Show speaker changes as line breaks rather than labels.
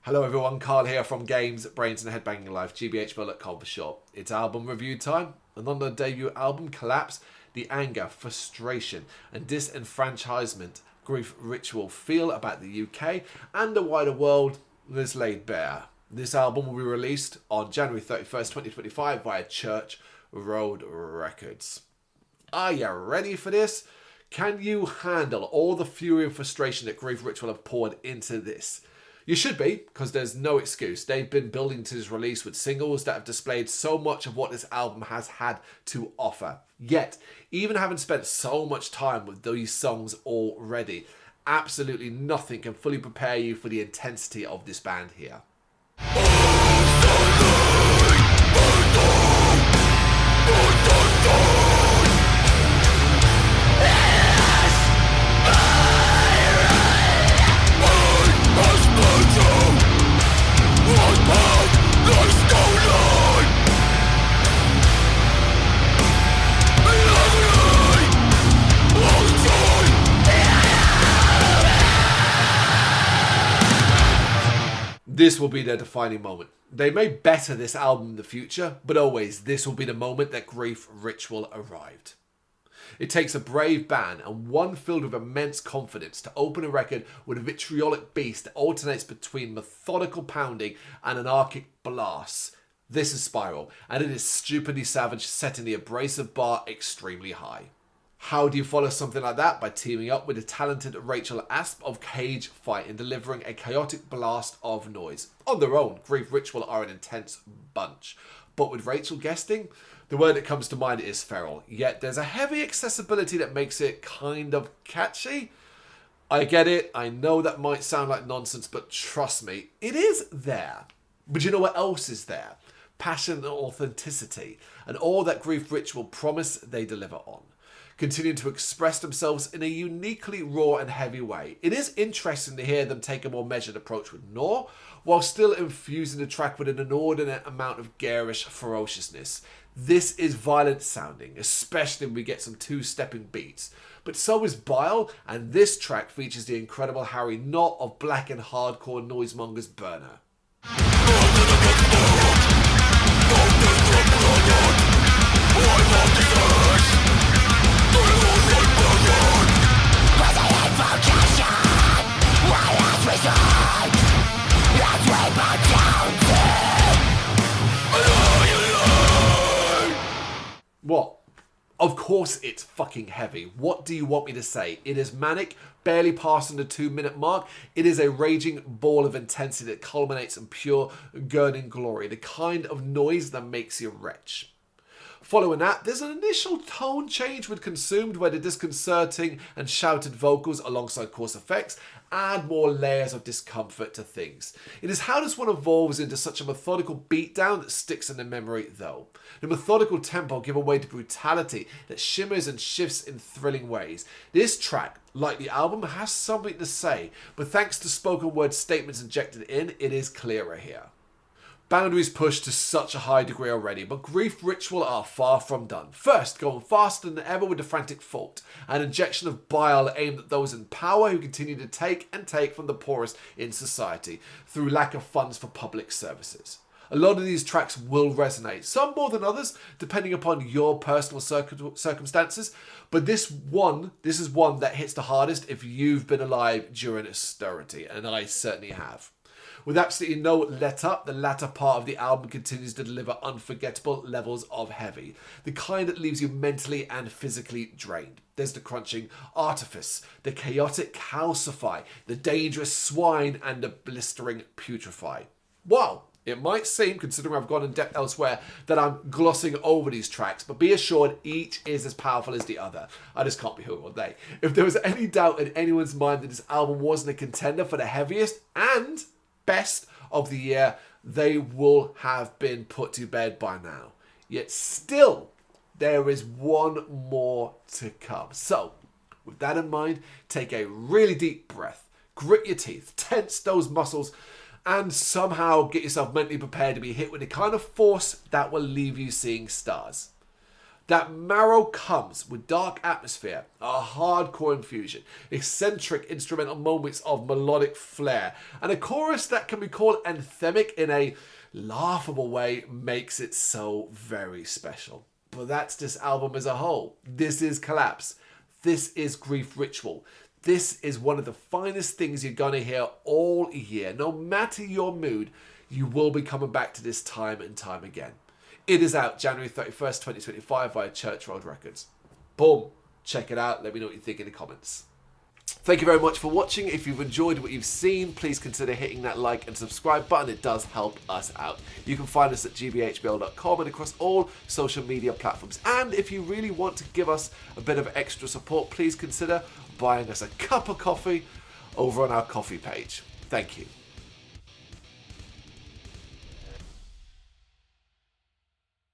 Hello everyone, Carl here from Brrraaains A Head-Banging Life, gbhblofficial for short. It's album review time, and on the debut album, Collapse, the anger, frustration and disenfranchisement grief ritual feel about the UK and the wider world is laid bare. This album will be released on January 31st, 2025 via Church Road Records. Are you ready for this? Can you handle all the fury and frustration that Grief Ritual have poured into this? You should be, because there's no excuse. They've been building to this release with singles that have displayed so much of what this album has had to offer. Yet, even having spent so much time with these songs already, absolutely nothing can fully prepare you for the intensity of this band here. This will be their defining moment. They may better this album in the future, but always this will be the moment that Grief Ritual arrived. It takes a brave band and one filled with immense confidence to open a record with a vitriolic beast that alternates between methodical pounding and anarchic blasts. This is Spiral, and it is stupidly savage, setting the abrasive bar extremely high. How do you follow something like that? By teaming up with the talented Rachel Asp of Cage Fight and delivering a chaotic blast of noise. On their own, Grief Ritual are an intense bunch. But with Rachel guesting, the word that comes to mind is feral. Yet there's a heavy accessibility that makes it kind of catchy. I get it, I know that might sound like nonsense, but trust me, it is there. But you know what else is there? Passion and authenticity. And all that Grief Ritual promise they deliver on. Continuing to express themselves in a uniquely raw and heavy way. It is interesting to hear them take a more measured approach with Gnaw, while still infusing the track with an inordinate amount of garish ferociousness. This is violent sounding, especially when we get some two-stepping beats. But so is Bile, and this track features the incredible Harry Knott of black and hardcore noisemongers Burner. What? Of course it's fucking heavy. What do you want me to say? It is manic, barely passing the 2-minute mark. It is a raging ball of intensity that culminates in pure gurning glory, the kind of noise that makes you retch. Following that, there's an initial tone change with Consumed, where the disconcerting and shouted vocals alongside coarse effects add more layers of discomfort to things. It is how this one evolves into such a methodical beatdown that sticks in the memory though. The methodical tempo gives way to brutality that shimmers and shifts in thrilling ways. This track, like the album, has something to say, but thanks to spoken word statements injected in, it is clearer here. Boundaries pushed to such a high degree already, but Grief Ritual are far from done. First, going faster than ever with the Frantic Fault, an injection of bile aimed at those in power who continue to take from the poorest in society through lack of funds for public services. A lot of these tracks will resonate, some more than others, depending upon your personal circumstances, but this is one that hits the hardest if you've been alive during austerity, and I certainly have. With absolutely no let up, the latter part of the album continues to deliver unforgettable levels of heavy. The kind that leaves you mentally and physically drained. There's the crunching artifice, the chaotic calcify, the dangerous swine, and the blistering putrefy. Wow! It might seem, considering I've gone in depth elsewhere, that I'm glossing over these tracks, but be assured each is as powerful as the other. I just can't be who or they. If there was any doubt in anyone's mind that this album wasn't a contender for the heaviest and best of the year, they will have been put to bed by now. Yet still, there is one more to come. So, with that in mind, take a really deep breath, grit your teeth, tense those muscles, and somehow get yourself mentally prepared to be hit with the kind of force that will leave you seeing stars. That marrow comes with dark atmosphere, a hardcore infusion, eccentric instrumental moments of melodic flair, and a chorus that can be called anthemic in a laughable way makes it so very special. But that's this album as a whole. This is Collapse. This is Grief Ritual. This is one of the finest things you're going to hear all year. No matter your mood, you will be coming back to this time and time again. It is out January 31st, 2025 via Church Road Records. Boom. Check it out. Let me know what you think in the comments. Thank you very much for watching. If you've enjoyed what you've seen, please consider hitting that like and subscribe button. It does help us out. You can find us at gbhbl.com and across all social media platforms. And if you really want to give us a bit of extra support, please consider buying us a cup of coffee over on our coffee page. Thank you.